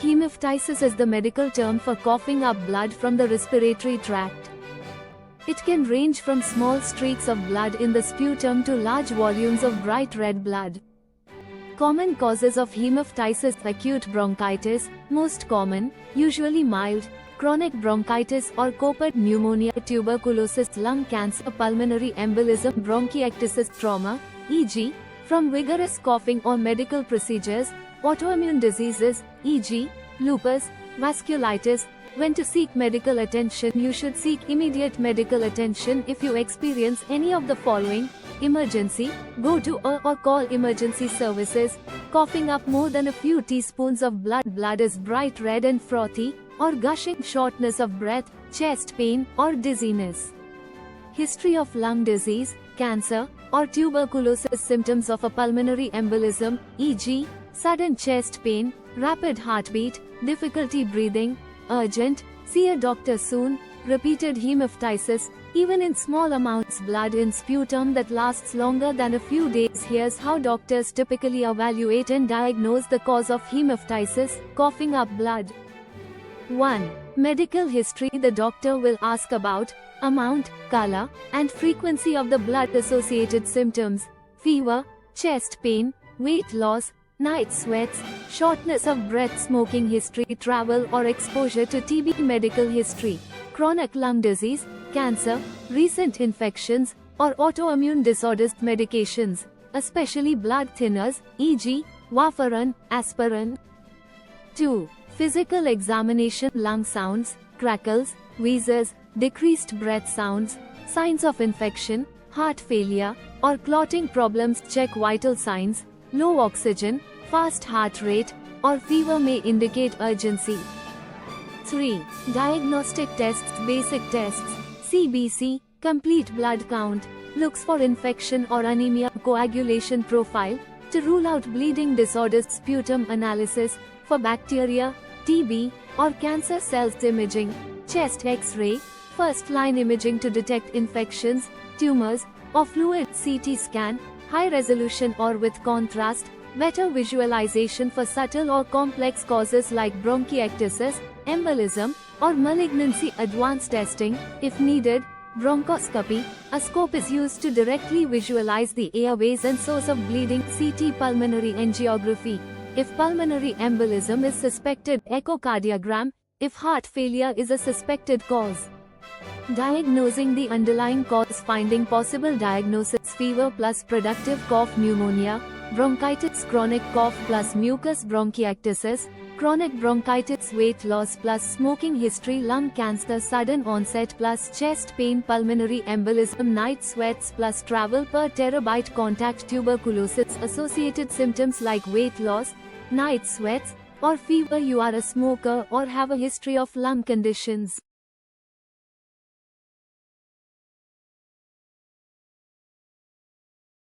Hemoptysis is the medical term for coughing up blood from the respiratory tract. It can range from small streaks of blood in the sputum to large volumes of bright red blood. Common causes of hemoptysis: acute bronchitis, most common, usually mild, chronic bronchitis or copper, pneumonia, tuberculosis, lung cancer, pulmonary embolism, bronchiectasis, trauma, e.g., from vigorous coughing or medical procedures, autoimmune diseases, e.g., lupus, vasculitis. When to seek medical attention: you should seek immediate medical attention if you experience any of the following: emergency, go to or call emergency services. Coughing up more than a few teaspoons of blood is bright red and frothy, or gushing, shortness of breath, chest pain, or dizziness. History of lung disease, cancer, or tuberculosis. Symptoms of a pulmonary embolism, e.g., sudden chest pain, rapid heartbeat, difficulty breathing, urgent, see a doctor soon, repeated hemoptysis, even in small amounts, blood in sputum that lasts longer than a few days. Here's how doctors typically evaluate and diagnose the cause of hemoptysis: coughing up blood. 1. Medical history. The doctor will ask about amount, color, and frequency of the blood-associated symptoms: fever, chest pain, weight loss, night sweats, shortness of breath, smoking history, travel or exposure to TB, medical history, chronic lung disease, cancer, recent infections, or autoimmune disorders, medications, especially blood thinners, e.g., warfarin, aspirin. 2. Physical examination. Lung sounds, crackles, wheezes, decreased breath sounds, signs of infection, heart failure, or clotting problems. Check vital signs. Low oxygen, fast heart rate, or fever may indicate urgency. 3. Diagnostic tests. Basic tests: CBC, complete blood count, looks for infection or anemia, coagulation profile, to rule out bleeding disorders, sputum analysis, for bacteria, TB, or cancer cells, imaging, chest X-ray, first-line imaging to detect infections, tumors, or fluid, CT scan, high-resolution or with contrast, better visualization for subtle or complex causes like bronchiectasis, embolism, or malignancy, advanced testing, if needed, bronchoscopy. A scope is used to directly visualize the airways and source of bleeding, CT, pulmonary angiography. If pulmonary embolism is suspected, echocardiogram. If heart failure is a suspected cause, diagnosing the underlying cause, finding possible diagnosis: fever plus productive cough, pneumonia, bronchitis, chronic cough plus mucus bronchiectasis, chronic bronchitis, weight loss plus smoking history, lung cancer, sudden onset plus chest pain, pulmonary embolism, night sweats plus travel per terabyte contact, tuberculosis. Associated symptoms like weight loss, night sweats, or fever. You are a smoker or have a history of lung conditions.